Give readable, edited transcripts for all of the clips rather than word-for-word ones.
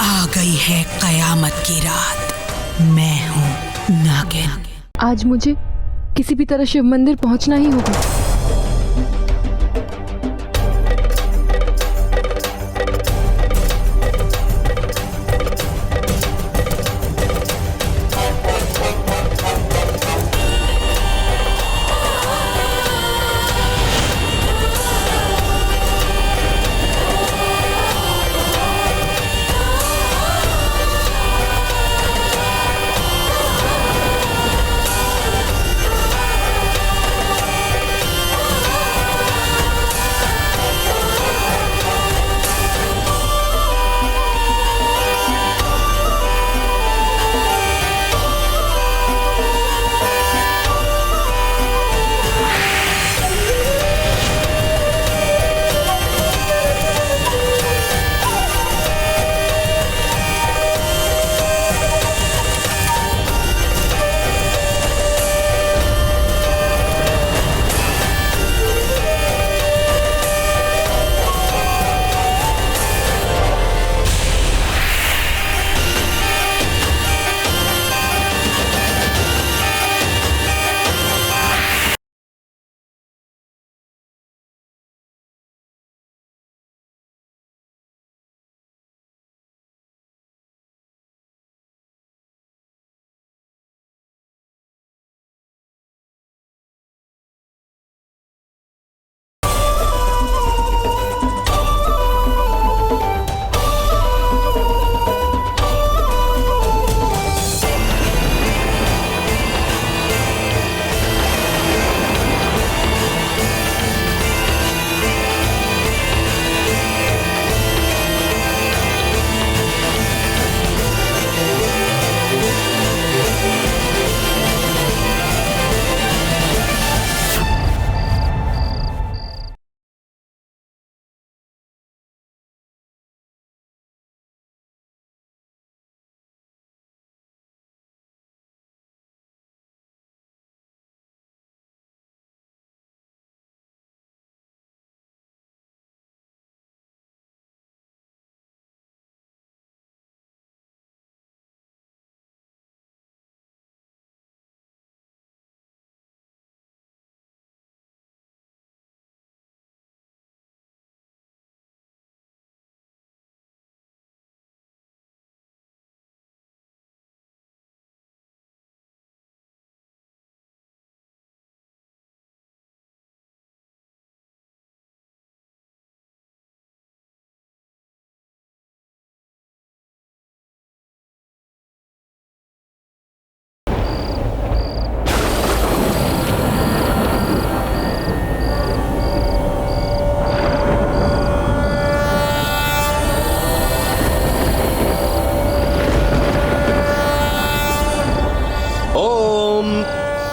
आ गई है कयामत की रात। मैं हूँ नागिन। आज मुझे किसी भी तरह शिव मंदिर पहुंचना ही होगा।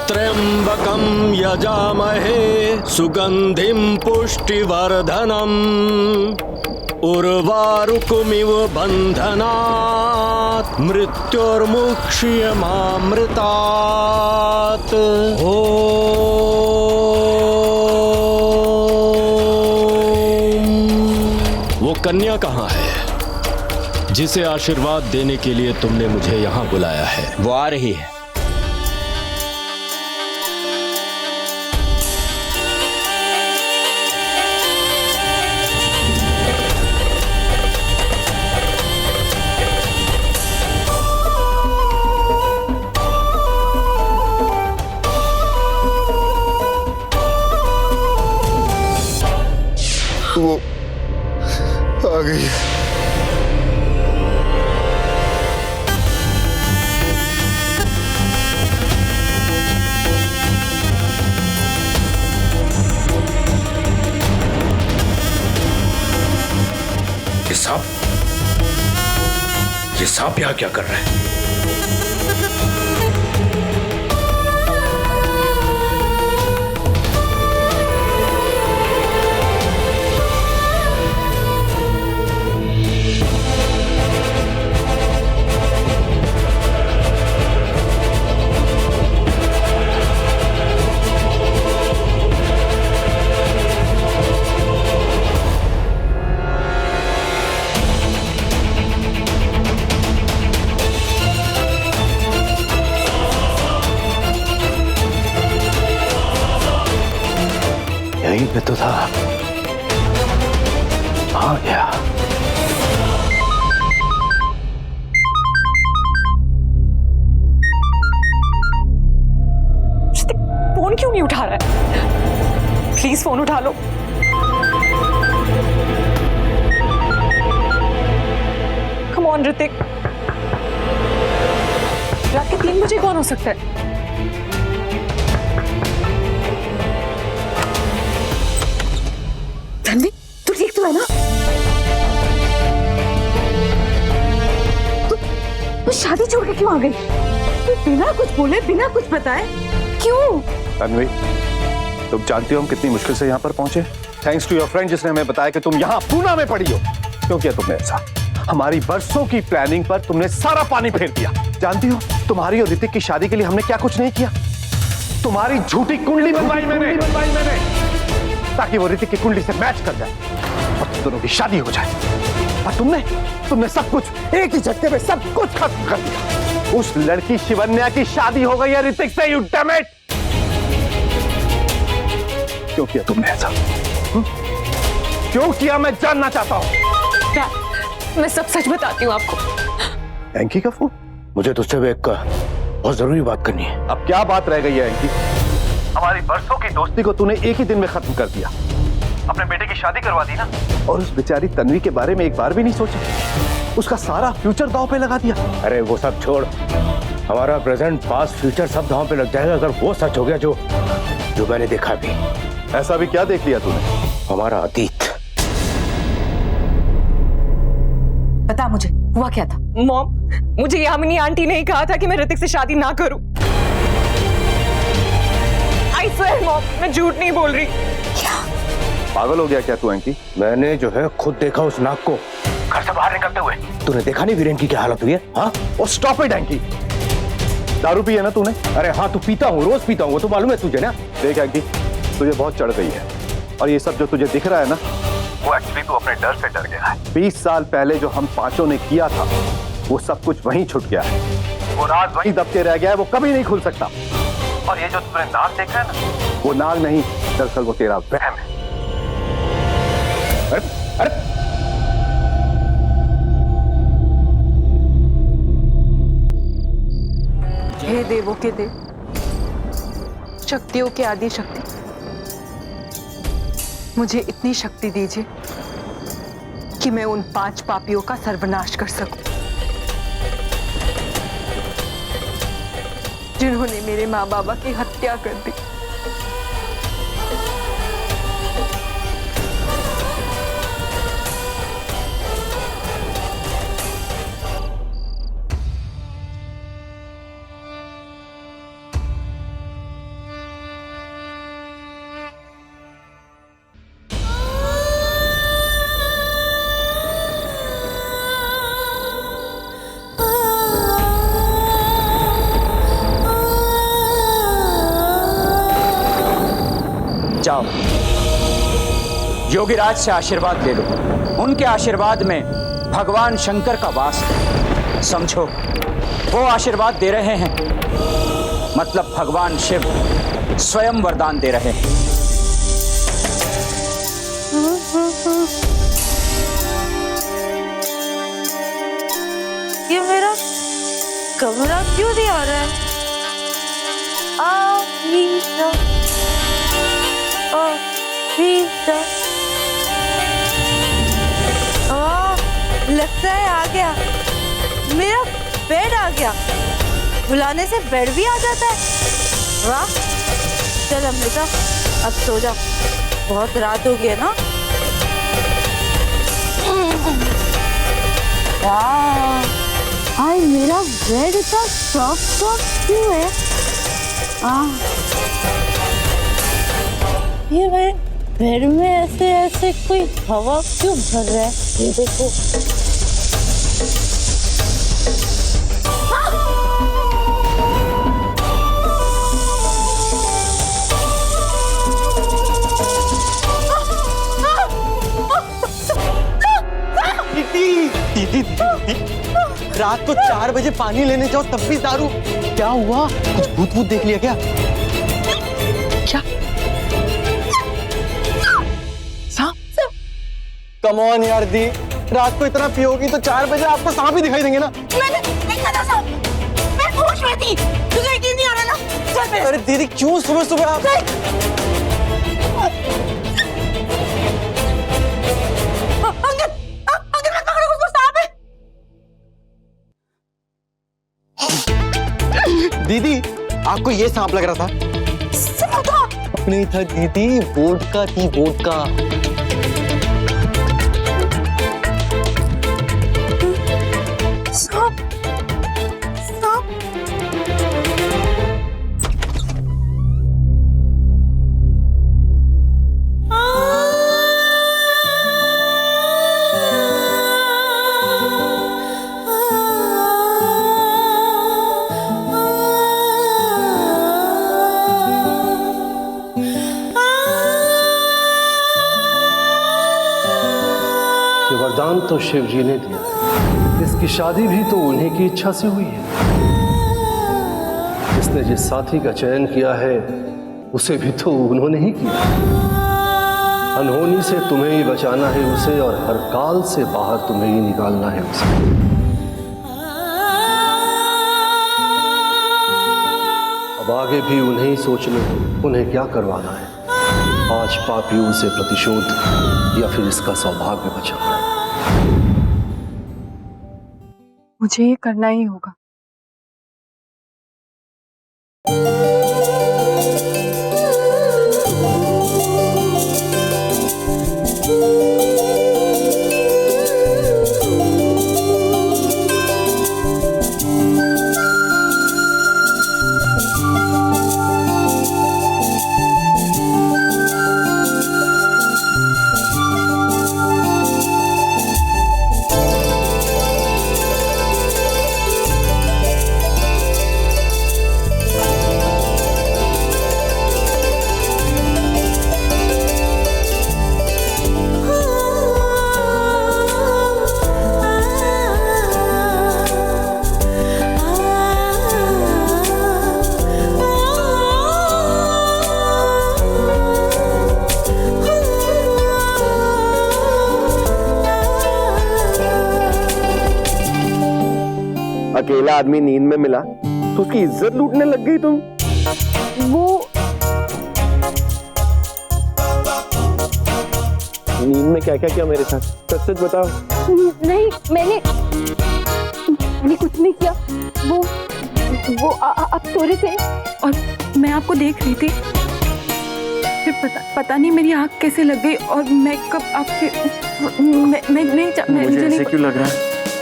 त्र्यंबकं यजामहे सुगंधिं पुष्टिवर्धनम् उर्वारुकमिव बन्धनात् मृत्योर्मुक्ष्यमामृतात्। वो कन्या कहाँ है जिसे आशीर्वाद देने के लिए तुमने मुझे यहाँ बुलाया है? वो आ रही है। वो आ गई। ये सांप यहाँ क्या कर रहा है? पे तो था, आ गया। फोन क्यों नहीं उठा रहा है? प्लीज फोन उठा लो। Come on Hrithik. रात के 3 बजे कौन हो सकता है? तन्वी, तू ठीक तो है ना? तू शादी छोड़ के क्यों आ गई? तू बिना कुछ बोले, बिना कुछ बताए क्यों? तन्वी, तुम जानती हो हम कितनी मुश्किल से यहाँ पर पहुंचे? थैंक्स टू योर फ्रेंड जिसने हमें बताया कि तुम यहाँ पूना में पड़ी हो। क्यों किया तुमने ऐसा? हमारी बरसों की प्लानिंग पर तुमने सारा पानी फेर दिया। जानती हो तुम्हारी और ऋतिक की शादी के लिए हमने क्या कुछ नहीं किया? तुम्हारी झूठी कुंडली बनवाई मैंने ताकि वो ऋतिक की कुंडली से मैच कर जाए और तुम दोनों की शादी हो जाए। और तुमने सब कुछ एक ही झटके में सब कुछ खत्म कर दिया। उस लड़की शिवन्या की शादी हो गई है ऋतिक से। You damn it! क्यों किया तुमने ऐसा? क्यों किया मैं जानना चाहता हूं। मैं सब सच बताती हूँ आपको। एंकी का फोन? मुझे तुझसे एक बहुत जरूरी बात करनी है। अब क्या बात रह गई है एंकी? हमारी बरसों की दोस्ती को तूने एक ही दिन में खत्म कर दिया। अपने बेटे की शादी करवा दी ना, और उस बेचारी तन्वी के बारे में एक बार भी नहीं सोचा। उसका सारा फ्यूचर दांव पे लगा दिया। अरे वो सब छोड़, हमारा प्रेजेंट पास्ट फ्यूचर सब दांव पे लग जाएगा अगर वो सच हो गया जो मैंने देखा भी। ऐसा भी क्या देख लिया तूने? हमारा अतीत। बता मुझे हुआ क्या था? मॉम, मुझे यामिनी आंटी ने कहा था कि मैं ऋतिक से शादी ना करूं। आई स्वेयर मॉम, मैं झूठ नहीं बोल रही। क्या पागल हो गया क्या तू एंकी? मैंने जो है खुद देखा उस नाक को घर से बाहर निकलते हुए। तूने देखा नहीं वीरेन की क्या हालत हुई है? हाँ, और स्टॉप इट एंकी। दारू पी है ना तूने? अरे हाँ, तू पीता हूँ, रोज पीता हूँ, वो तो मालूम है तुझे ना। देख एंकी, तुझे बहुत चढ़ गई है और ये सब जो तुझे दिख रहा है ना, वो एक्चुअली तू अपने डर से डर गया है। 20 साल पहले जो हम पांचों ने किया था वो सब कुछ वहीं छूट गया है। वो राज वहीं दबके रह गया है, वो कभी नहीं खुल सकता। और ये जो तूने नाग देखा है ना, वो नाग नहीं, दरअसल वो तेरा वहम है। अरे हे देवों के देव, शक्तियों के आदि शक्ति, मुझे इतनी शक्ति दीजिए कि मैं उन 5 पापियों का सर्वनाश कर सकूं जिन्होंने मेरे माँ बाबा की हत्या कर दी। जाओ, योगीराज से आशीर्वाद ले लो। उनके आशीर्वाद में भगवान शंकर का वास है। समझो, वो आशीर्वाद दे रहे हैं, मतलब भगवान शिव स्वयं वरदान दे रहे हैं। ये मेरा कमरा क्यों नहीं आ रहा है? लगता है आ गया, मेरा बेड आ गया। बुलाने से बेड भी आ जाता है। वाह, चल अमृता अब सो जा, बहुत रात हो गई है ना। आज मेरा बेड इतना सॉफ्ट क्यों है? ये मेरे बेड में ऐसे कोई हवा क्यों भर रहा है? ये देखो। दीदी, रात को 4 बजे पानी लेने जाओ तब भी दारू। क्या हुआ? कुछ भूत देख लिया क्या? क्या? कम ऑन यार दी, रात को इतना पियोगी तो 4 बजे आपको सांप ही दिखाई देंगे ना। मैंने देखा था सांप, मैं होश में थी, तुझे यकीन नहीं आ रहा ना? चल मेरे। अरे दीदी क्यों सुबह सुबह आप? अंकल, अंकल मत पकड़ो उसको, सांप है। दीदी आपको ये सांप लग रहा था? सांप था? नहीं था दीदी, वोडका थी, वोडका। सांप, सांप। ये वरदान तो शिव जी ने दिया है। इसकी शादी भी तो उन्हीं की इच्छा से हुई है। इसने जिस साथी का चयन किया है उसे भी तो उन्होंने ही किया। अनहोनी से तुम्हें ही बचाना है उसे, और हर काल से बाहर तुम्हें ही निकालना है उसे। अब आगे भी उन्हें ही सोचना है उन्हें क्या करवाना है। आज पापियों से प्रतिशोध या फिर इसका सौभाग्य बचाना है। मुझे ये करना ही होगा। अकेला आदमी नींद में मिला तो उसकी इज्जत लूटने लग गई तुम। वो नींद में क्या क्या किया मेरे साथ, सच सच बताओ। नहीं, मैंने कुछ नहीं किया। वो आप सो रहे थे और मैं आपको देख रही थी, फिर पता नहीं मेरी आँख कैसे लग गई और मैं कब आपके मुझे ऐसे क्यों लग रहा है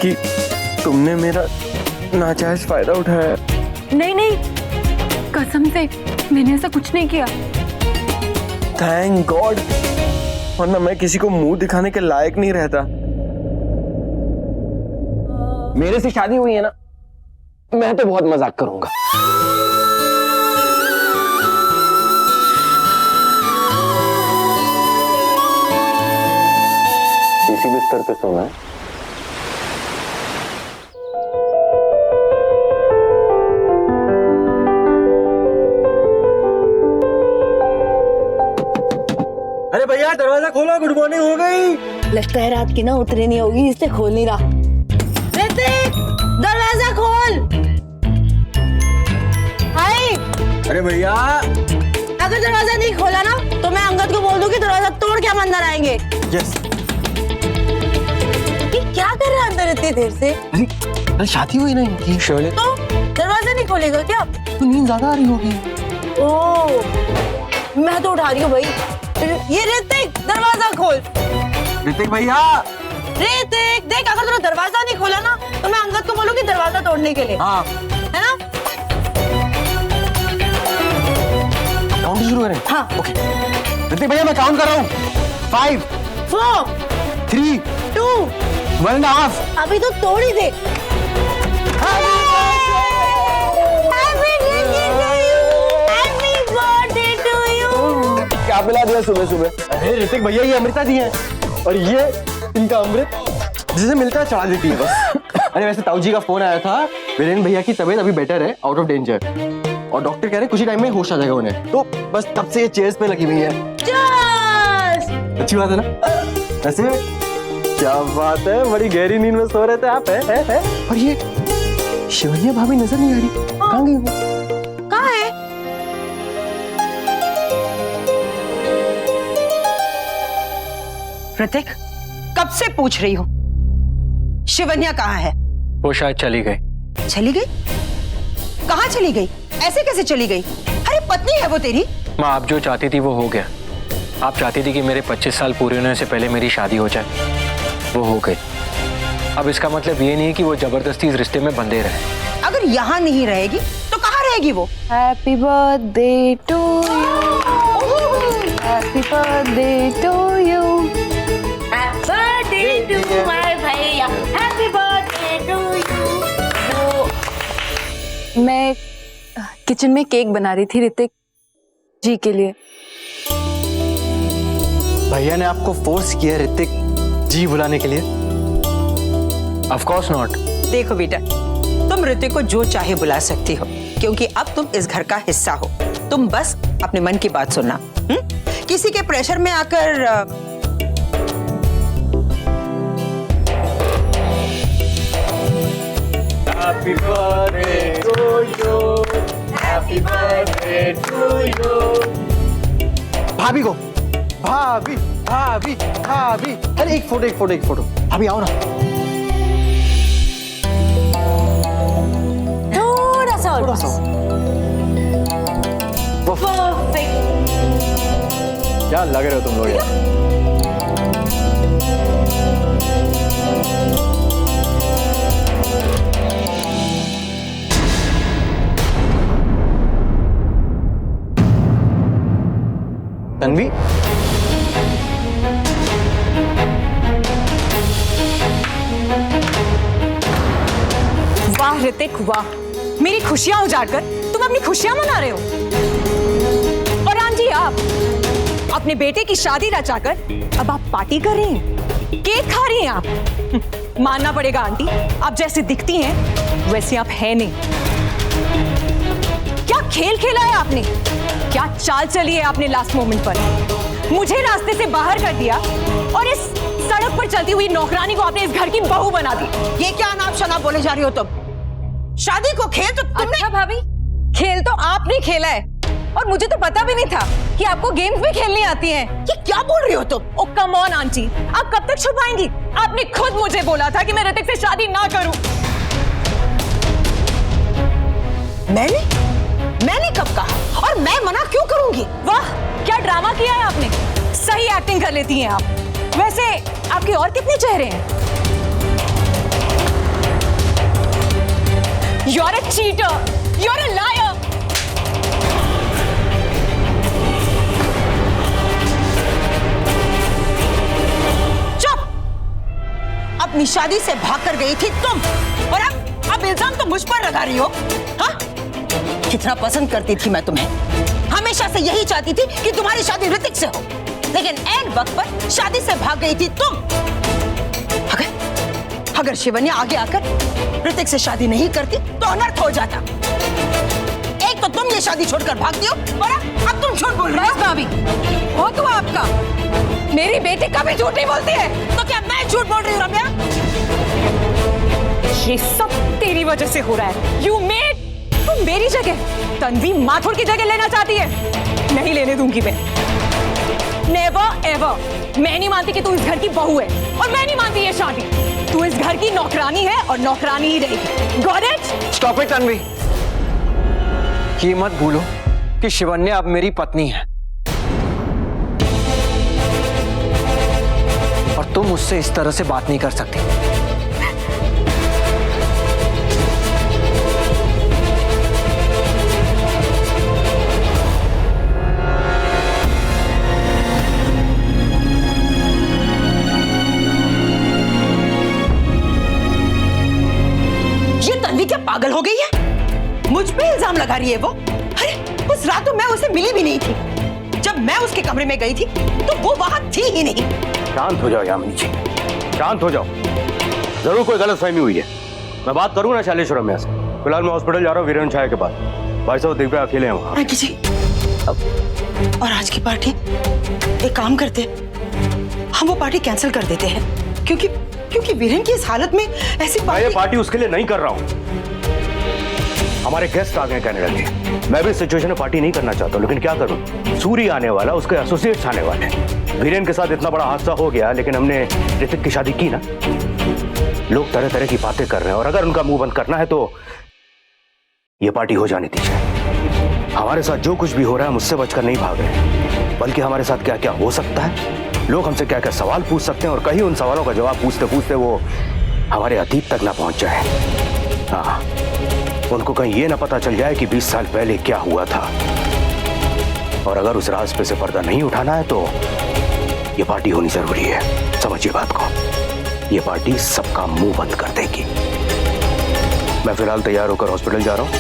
कि तुमने मेरा नाजायज फायदा उठाया? नहीं, कसम से मैंने ऐसा कुछ नहीं किया। थैंक गॉड, वरना मैं किसी को मुंह दिखाने के लायक नहीं रहता। मेरे से शादी हुई है ना, मैं तो बहुत मजाक करूंगा। इसी बिस्तर पे सोना है। अरे भैया दरवाजा खोलो, गुड मॉर्निंग हो गई। लगता है रात की ना उतरी नहीं होगी, इससे खोल नहीं रहा। ऋतिक, दरवाजा खोल। हाय। अरे भैया, अगर दरवाजा नहीं खोला ना तो मैं अंगद को बोल दूं कि दरवाजा तोड़ के हम अंदर आएंगे। यस। ये क्या कर रहा है अंदर इतनी देर से? अरे शादी हुई ना इनकी। तो दरवाजा नहीं खोलेगा क्या? तो नींद ज्यादा आ रही होगी। ओह, मैं तो उठा रही हूँ भाई। ये ऋतिक, दरवाजा खोल। ऋतिक भैया। ऋतिक देख, अगर तूने दरवाजा नहीं खोला ना तो मैं अंगद को बोलूंगी दरवाजा तोड़ने के लिए। हाँ। है ना? काउंट शुरू करें? हाँ। ओके। ऋतिक भैया मैं काउंट कर रहा हूँ। 5 4 3 2 1.5। अभी तो तोड़ ही दे। क्या पिला दिया सुबह सुबह? अरे ऋतिक भैया ये अमृता दी है और ये इनका अमृत जिसे मिलता है चढ़ा देती है बस। अरे वैसे ताऊ जी का फोन आया था, वीरेन भैया की तबीयत अभी बेटर है, आउट ऑफ डेंजर, और डॉक्टर कह रहे हैं कुछ ही टाइम में होश आ जाएगा उन्हें। तो बस तब से ये चेयर्स पे लगी हुई है। चीयर्स। अच्छी बात है ना? वैसे क्या बात है, बड़ी गहरी नींद में सो रहे थे आप। है? और ये शिवन्या भाभी नजर नहीं आ रही, कहाँ गई वो? कहाँ है? ऋतिक, कब से पूछ रही हूँ, शिवन्या कहाँ है? वो शायद चली गई। चली गई? कहाँ चली गई? ऐसे कैसे चली गई? अरे पत्नी है वो तेरी। माँ, आप जो चाहती थी वो हो गया। आप चाहती थी कि मेरे 25 साल पूरे होने से पहले मेरी शादी हो जाए, वो हो गई। अब इसका मतलब ये नहीं कि वो जबरदस्ती इस रिश्ते में बंधे रहे। अगर यहाँ नहीं रहेगी तो कहाँ रहेगी वो? Happy birthday to you, happy birthday to you, birthday to my भैया, हैप्पी बर्थडे टू यू। मैं किचन में केक बना रही थी ऋतिक जी के लिए। भैया ने आपको फोर्स किया ऋतिक जी बुलाने के लिए? Of course not. देखो बेटा, तुम ऋतिक को जो चाहे बुला सकती हो, क्योंकि अब तुम इस घर का हिस्सा हो। तुम बस अपने मन की बात सुनना, किसी के प्रेशर में आकर happy birthday to you, happy birthday to you. भाभी को, भाभी भाभी भाभी, अरे एक फोटो। भाभी आओ ना। थोड़ा सा क्या लग रहे हो तुम लोग यार? तन्वी, वाह ऋतिक वाह, मेरी खुशियां उजाड़कर तुम अपनी खुशियां मना रहे हो। और आंटी, आप अपने बेटे की शादी रचाकर अब आप पार्टी कर रही हैं, केक खा रही हैं आप। मानना पड़ेगा आंटी, आप जैसे दिखती हैं वैसे आप हैं नहीं। क्या खेल खेला है आपने, क्या चाल चली है आपने लास्ट मोमेंट पर। मुझे रास्ते से बाहर कर दिया और इस सड़क पर चलती हुई नौकरानी को आपने इस घर की बहू बना दी। ये क्या अनाप शनाप बोले जा रही हो तुम? शादी को खेल तो तुमने। अच्छा भाभी, खेल तो आपने खेला है, और मुझे तो पता भी नहीं था कि आपको गेम्स भी खेलनी आती हैं। ये क्या बोल रही हो तुम? ओ कम ऑन आंटी, आप कब तक छुपाएंगी? आपने खुद मुझे बोला था कि मैं ऋतिक से शादी ना करूं। मैंने कब कहा? और मैं मना क्यों करूंगी? वाह, क्या ड्रामा किया है आपने। सही एक्टिंग कर लेती हैं आप। वैसे आपके और कितने चेहरे हैं? You're a cheater, you're a liar। चुप! अपनी शादी से भागकर गई थी तुम, और अब इल्जाम तो मुझ पर लगा रही हो। हाँ? कितना पसंद करती थी मैं तुम्हें, हमेशा से यही चाहती थी कि तुम्हारी शादी ऋतिक से हो, लेकिन ऐन वक्त पर शादी से भाग गई थी तुम। अगर शिवन्या आगे आकर ऋतिक से शादी नहीं करती तो अनर्थ हो जाता। एक तो तुम ये शादी छोड़कर भागती हो, और अब तुम झूठ बोल रही हो। भाभी, हो तो आपका, मेरी बेटी कभी झूठ नहीं बोलती है। तो क्या मैं झूठ बोल रही हूँ रम्या? ये सब तेरी वजह से हो रहा है। You made, तुम मेरी जगह तन्वी माथुर की जगह लेना चाहती है। नहीं लेने दूंगी मैं, नेवर एवर। मैं नहीं मानती कि तू इस घर की बहू है, और मैं नहीं मानती ये शादी। तू इस घर की नौकरानी है और नौकरानी ही रहेगी। Got it? Stop it Tanvi, ये मत भूलो कि शिवन्या अब मेरी पत्नी है, और तुम मुझसे इस तरह से बात नहीं कर सकती। क्या पागल हो गई है? मुझ पे इल्जाम लगा रही है वो। अरे उस रात तो मैं उसे मिली भी नहीं थी। जब मैं उसके कमरे में गई थी तो वो वहां थी ही नहीं। शांत हो जाओ यामिनी जी, शांत हो जाओ। जरूर कोई गलतफहमी हुई है। मैं बात करूँ ना शैलेश्वर रम्या से। फिलहाल मैं हॉस्पिटल जा रहा हूँ वीरेन छाया के पास। भाई साहब दिव्या अकेले हैं वहाँ। जी, और आज की पार्टी, एक काम करते, हम वो पार्टी कैंसिल कर देते हैं, क्योंकि वीरेन की इस हालत में ऐसी मैं ये पार्टी उसके लिए नहीं कर रहा हूं। हमारे गेस्ट आ गए कनाडा के। मैं भी इस सिचुएशन में पार्टी नहीं करना चाहता हूं, लेकिन क्या करूं? सूरी आने वाला, उसके एसोसिएट्स आने वाले। वीरेन के साथ इतना बड़ा हादसा हो गया, लेकिन हमने ऋतिक की शादी की ना। लोग तरह तरह की बातें कर रहे हैं और अगर उनका मुंह बंद करना है तो ये पार्टी हो जानी दीजिए। हमारे साथ जो कुछ भी हो रहा है मुझसे बचकर नहीं भाग रहे, बल्कि हमारे साथ क्या क्या हो सकता है, लोग हमसे क्या क्या सवाल पूछ सकते हैं और कहीं उन सवालों का जवाब पूछते पूछते वो हमारे अतीत तक ना पहुंच जाए। हाँ, उनको कहीं ये ना पता चल जाए कि 20 साल पहले क्या हुआ था। और अगर उस राज पे से पर्दा नहीं उठाना है तो ये पार्टी होनी जरूरी है। समझिए बात को, ये पार्टी सबका मुंह बंद कर देगी। मैं फिलहाल तैयार होकर हॉस्पिटल जा रहा हूं,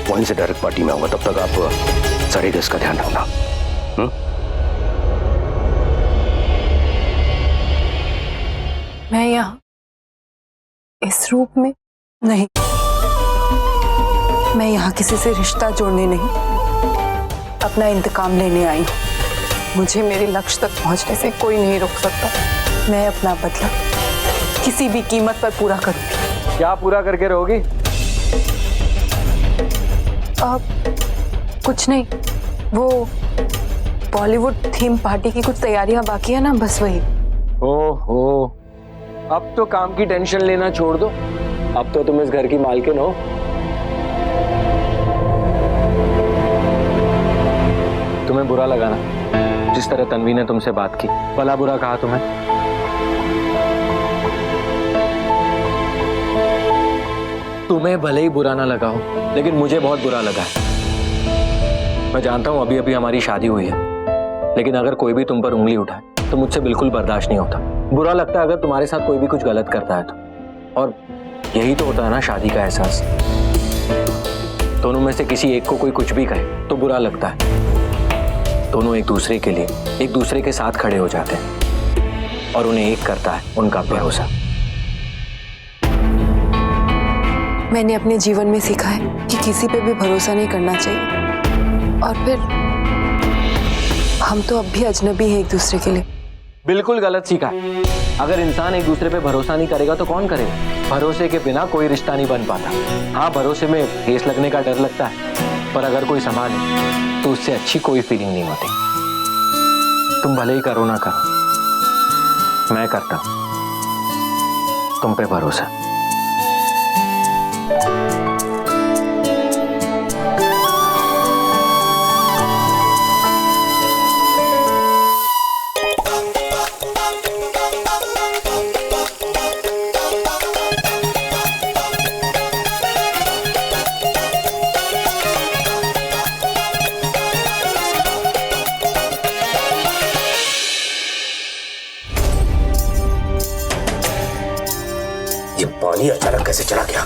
वहीं से डायरेक्ट पार्टी में आऊंगा। तब तक आप सारे गेस्ट का ध्यान रखना। मैं यहाँ इस रूप में नहीं, मैं यहाँ किसी से रिश्ता जोड़ने नहीं, अपना इंतकाम लेने आई हूँ। मुझे मेरे लक्ष्य तक पहुँचने से कोई नहीं रोक सकता। मैं अपना बदला किसी भी कीमत पर पूरा करूंगी। क्या पूरा करके रहोगी? कुछ नहीं, वो बॉलीवुड थीम पार्टी की कुछ तैयारियां बाकी है ना, बस वही। ओहो, अब तो काम की टेंशन लेना छोड़ दो। अब तो तुम इस घर की मालकिन हो। तुम्हें बुरा लगा ना जिस तरह तन्वी ने तुमसे बात की? भला बुरा कहा तुम्हें? तुम्हें भले ही बुरा ना लगा हो, लेकिन मुझे बहुत बुरा लगा है। मैं जानता हूं अभी अभी हमारी शादी हुई है, लेकिन अगर कोई भी तुम पर उंगली उठाए तो मुझसे बिल्कुल बर्दाश्त नहीं होता। बुरा लगता है अगर तुम्हारे साथ कोई भी कुछ गलत करता है तो। और यही तो होता है ना शादी का एहसास। दोनों में से किसी एक को कोई कुछ भी कहे तो बुरा लगता है। दोनों एक दूसरे के लिए एक दूसरे के साथ खड़े हो जाते हैं और उन्हें एक करता है उनका भरोसा। मैंने अपने जीवन में सीखा है कि किसी पे भी भरोसा नहीं करना चाहिए। और फिर हम तो अब भी अजनबी हैं एक दूसरे के लिए। बिल्कुल गलत सीखा है। अगर इंसान एक दूसरे पे भरोसा नहीं करेगा तो कौन करेगा? भरोसे के बिना कोई रिश्ता नहीं बन पाता। हाँ, भरोसे में ठेस लगने का डर लगता है, पर अगर कोई संभाले तो उससे अच्छी कोई फीलिंग नहीं होती। तुम भले ही करो ना करो, मैं करता हूं तुम पे भरोसा। पानी अचानक कैसे चला गया?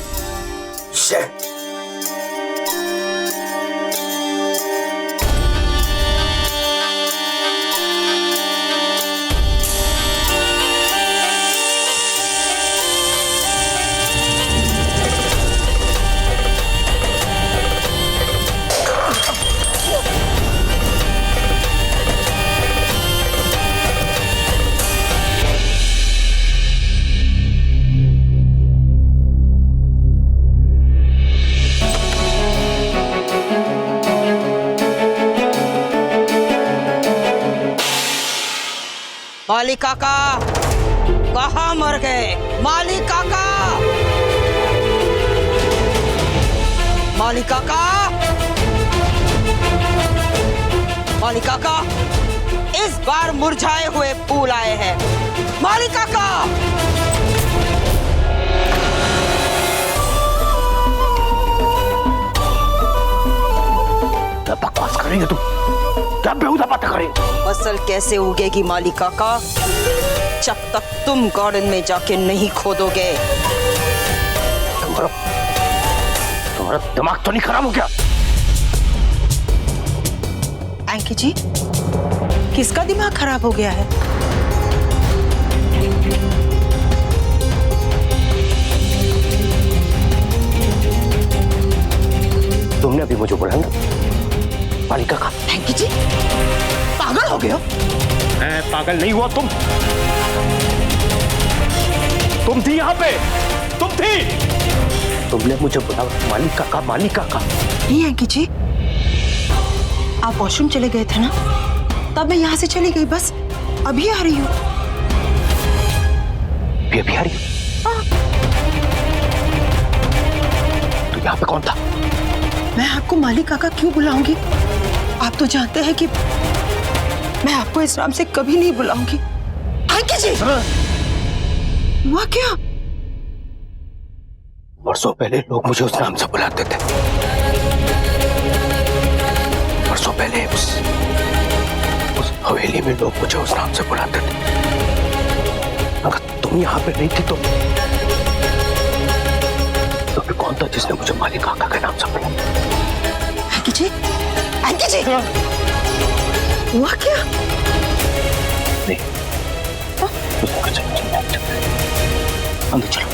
माली काका कहाँ मर गए? माली काका, माली काका, माली काका, इस बार मुरझाए हुए फूल आए हैं। माली काका, क्या बकवास कर रही है तुम? क्या बेहुदा बातें कर रही है? फसल कैसे उगेगी माली काका जब तक तुम गार्डन में जाके नहीं खोदोगे? तुम्हारा दिमाग तो नहीं खराब हो गया? एंकी जी, किसका दिमाग खराब हो गया है? तुमने अभी मुझे बोला ना मालिका का? एंकी जी, पागल हो गए हो? मैं पागल नहीं हुआ, तुम तुम थी यहाँ पे, तुम थी। तुमने मुझे बुलाया, मालिक काका, मालिक काका। नहीं है जी, आप वॉशरूम चले गए थे ना, तब मैं यहाँ से चली गई, बस अभी आ रही हूँ। अभी आ रही हो? तो यहाँ पे कौन था? मैं आपको मालिक काका क्यों बुलाऊंगी? आप तो जानते हैं कि मैं आपको इस नाम से कभी नहीं बुलाऊंगी। आंकी जी, हुआ क्या? वर्षों पहले लोग मुझे उस नाम से बुलाते थे। वर्षों पहले उस हवेली में लोग मुझे उस नाम से बुलाते थे। अगर तुम यहाँ पे नहीं थी तो फिर कौन था जिसने मुझे मालिक काका के नाम से बुलाया? आंकी जी, आंकी जी, हुआ क्या? नहीं, अंदर चलो।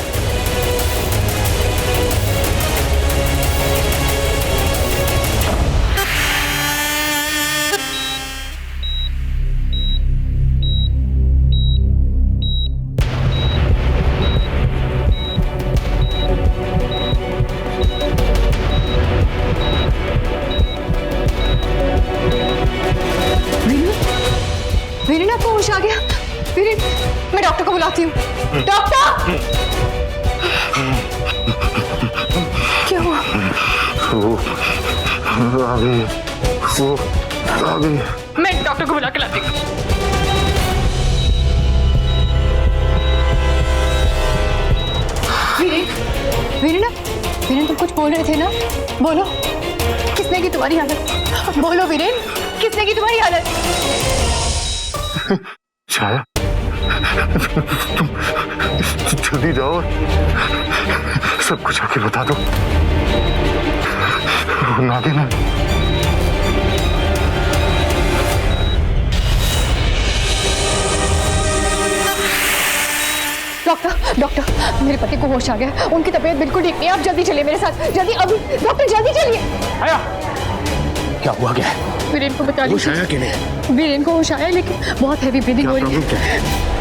वीरेन, आपको होश आ गया? वीरेन, मैं डॉक्टर को बुलाती हूँ। डॉक्टर! क्या हुआ? मैं डॉक्टर को बुला के लाती हूँ। वीरेन, तुम कुछ बोल रहे थे ना? बोलो, किसने की तुम्हारी हालत? बोलो वीरेन, किसने की तुम्हारी हालत? छाया, तुम जल्दी जाओ, सब कुछ आके बता दो। नागिन है। डॉक्टर, मेरे पति को होश आ गया, उनकी तबीयत बिल्कुल ठीक नहीं है। आप जल्दी चलिए मेरे साथ, जल्दी, अभी। डॉक्टर जल्दी चलिए। आया, क्या हुआ? क्या वीरेन को बता दीजिए। होश आया कि नहीं? वीरेन को होश आया, लेकिन बहुत हैवी ब्रीदिंग हो रही है।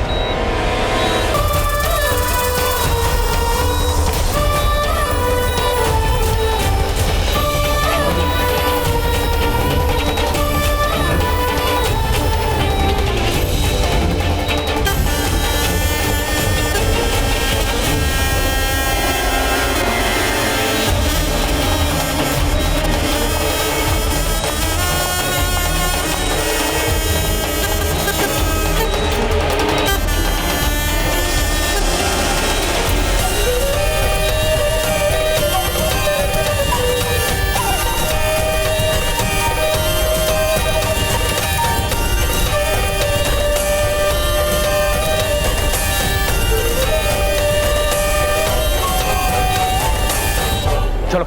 चलो।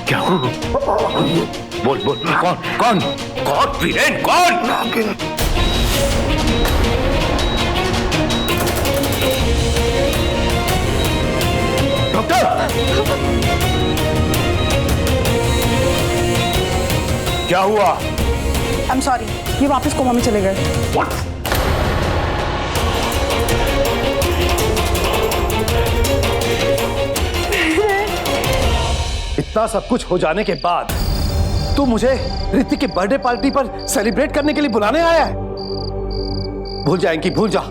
क्या हुआ? बोल बोल, कौन कौन कौन? वीरेन कौन? डॉक्टर, क्या हुआ? आई एम सॉरी, ये वापस कोमा में चले गए। What? इतना सब कुछ हो जाने के बाद तू मुझे ऋतिक की बर्थडे पार्टी पर सेलिब्रेट करने के लिए बुलाने आया है? भूल जाएंगी, भूल जा,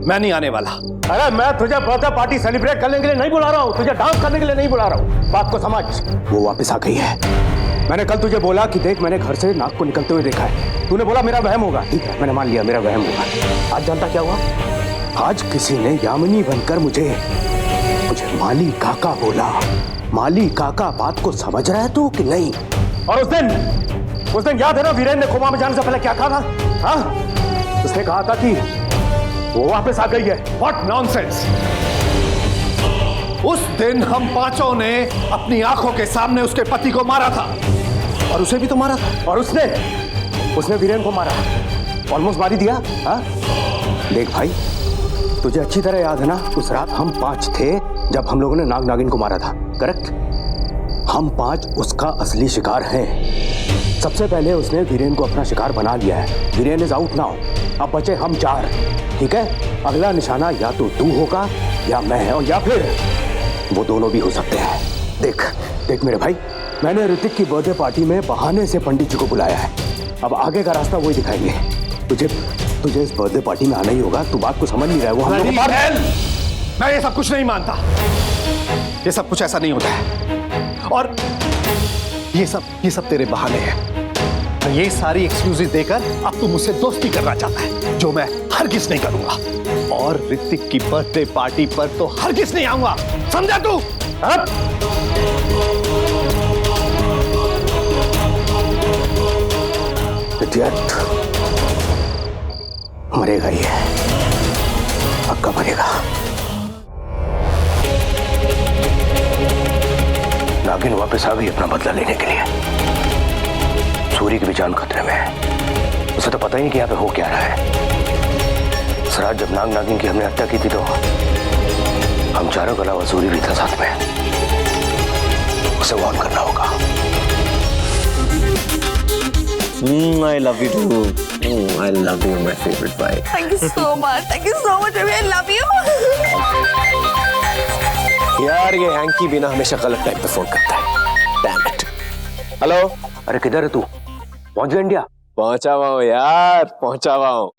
मैं नहीं आने वाला। अरे मैं तुझे बर्थडे पार्टी सेलिब्रेट करने के लिए नहीं बुला रहा हूँ, तुझे डांस करने के लिए नहीं बुला रहा हूँ। बात को समझ। वो वापस आ गई है। मैंने कल तुझे बोला कि देख, मैंने घर से नाग को निकलते हुए देखा है। तूने बोला मेरा वहम होगा। ठीक है, मैंने मान लिया मेरा वहम होगा। आज जानता क्या हुआ? आज किसी ने यामिनी बनकर मुझे माली काका बोला। माली काका, बात को समझ रहा है तू कि नहीं? और उस दिन याद है ना, वीरेन ने कोमा में जाने से पहले क्या कहा था? हाँ, उसने कहा था कि वो वापस आ गई है। What nonsense! उस दिन हम पांचों ने अपनी आंखों के सामने उसके पति को मारा था और उसे भी तो मारा था। और उसने वीरेन को मारा, ऑलमोस्ट मार ही दिया। हाँ? देख भाई, तुझे अच्छी तरह याद है ना, उस रात हम 5 थे जब हम लोगों ने नाग नागिन को मारा था, करेक्ट? हम 5 उसका असली शिकार हैं। सबसे पहले उसने वीरेन को अपना शिकार बना लिया है। वीरेन इज आउट नाउ, अब बचे हम 4, ठीक है? अगला निशाना या तो तू होगा या मैं, और या फिर वो दोनों भी हो सकते हैं। देख मेरे भाई, मैंने ऋतिक की बर्थडे पार्टी में बहाने से पंडित जी को बुलाया है। अब आगे का रास्ता वही दिखाएंगे। तुझे इस बर्थडे पार्टी में आना ही होगा। तू बात को समझ नहीं रहा है। वो हम लोग मैं ये सब कुछ नहीं मानता। ये सब कुछ ऐसा नहीं होता है, और ये सब तेरे बहाने हैं। ये सारी एक्सक्यूजेस देकर अब तू मुझसे दोस्ती करना चाहता है, जो मैं हरगिज नहीं करूंगा। और ऋतिक की बर्थडे पार्टी पर तो हरगिज नहीं आऊंगा, समझा तू? मरेगा ये, पक्का मरेगा। नागिन वापस आ गई अपना बदला लेने के लिए। सूरी की भी जान खतरे में है। उसे तो पता ही नहीं कि यहाँ पे हो क्या रहा है। इस रात जब नाग नागिन की हमने हत्या की थी तो हम चारों के अलावा सूरी भी था साथ में। उसे वार्न करना होगा। I love you too. I love you, my favorite wife. Thank you so much. Thank you so much, baby. I love you. यार ये हैंकी बिना हमेशा गलत टाइम पे फोन करता है। Damn it. हेलो, अरे किधर है तू? पहुंच गया इंडिया? पहुंचा हुआ हूँ यार, पहुंचा हुआ हूँ।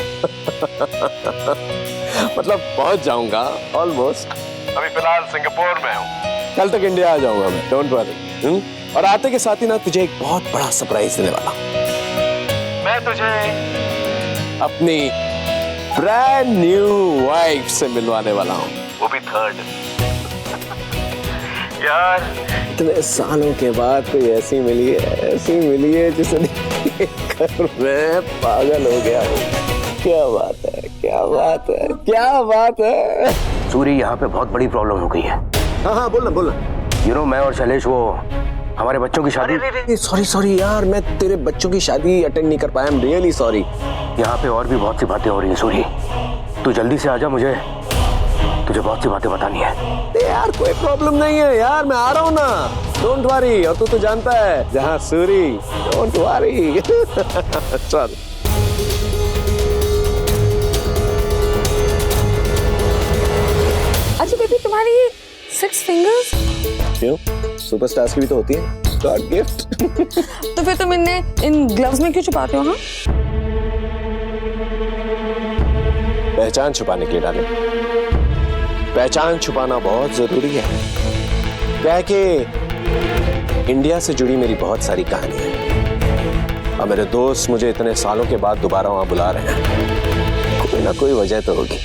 मतलब पहुंच जाऊंगा ऑलमोस्ट। अभी फिलहाल सिंगापुर में हूँ। कल तक इंडिया आ जाऊंगा मैं, डोंट वरी। और आते के साथ ही ना तुझे एक बहुत बड़ा सरप्राइज देने वाला हूँ। मैं तुझे अपनी ब्रांड न्यू वाइफ से मिलवाने वाला हूँ, वो भी 3rd। यार इतने सालों के बाद कोई ऐसी मिली है जिसे देखकर मैं पागल हो गया हूँ। क्या बात है, क्या बात है, क्या बात है। सूरी, यहाँ पे बहुत बड़ी प्रॉब्लम हो गई है। हाँ बोलना। You know, मैं और शैलेश वो हमारे बच्चों की शादी। सॉरी यार, मैं तेरे बच्चों की शादी अटेंड नहीं कर पाया। I'm really sorry। यहाँ पे और भी बहुत सी बातें हो रही हैं सूरी। तू जल्दी से आजा, तुझे बहुत सी बातें बतानी है। यार कोई प्रॉब्लम नहीं है यार, मैं आ रहा हूँ ना, डोंट वरी। और तू तो जानता है जहाँ सूरी, डोंट वरी। चल। अच्छा बेबी, तुम्हारी 6 फिंगर्स क्यों? सुपरस्टार्स की भी तो होती है। God gift. तो फिर तुम इन ग्लव्स में क्यों छुपाते हो? हाँ, पहचान छुपाने के लिए डाले। पहचान छुपाना बहुत जरूरी है। क्या है कि इंडिया से जुड़ी मेरी बहुत सारी कहानी है और मेरे दोस्त मुझे इतने सालों के बाद दोबारा वहां बुला रहे हैं। कोई ना कोई वजह तो होगी।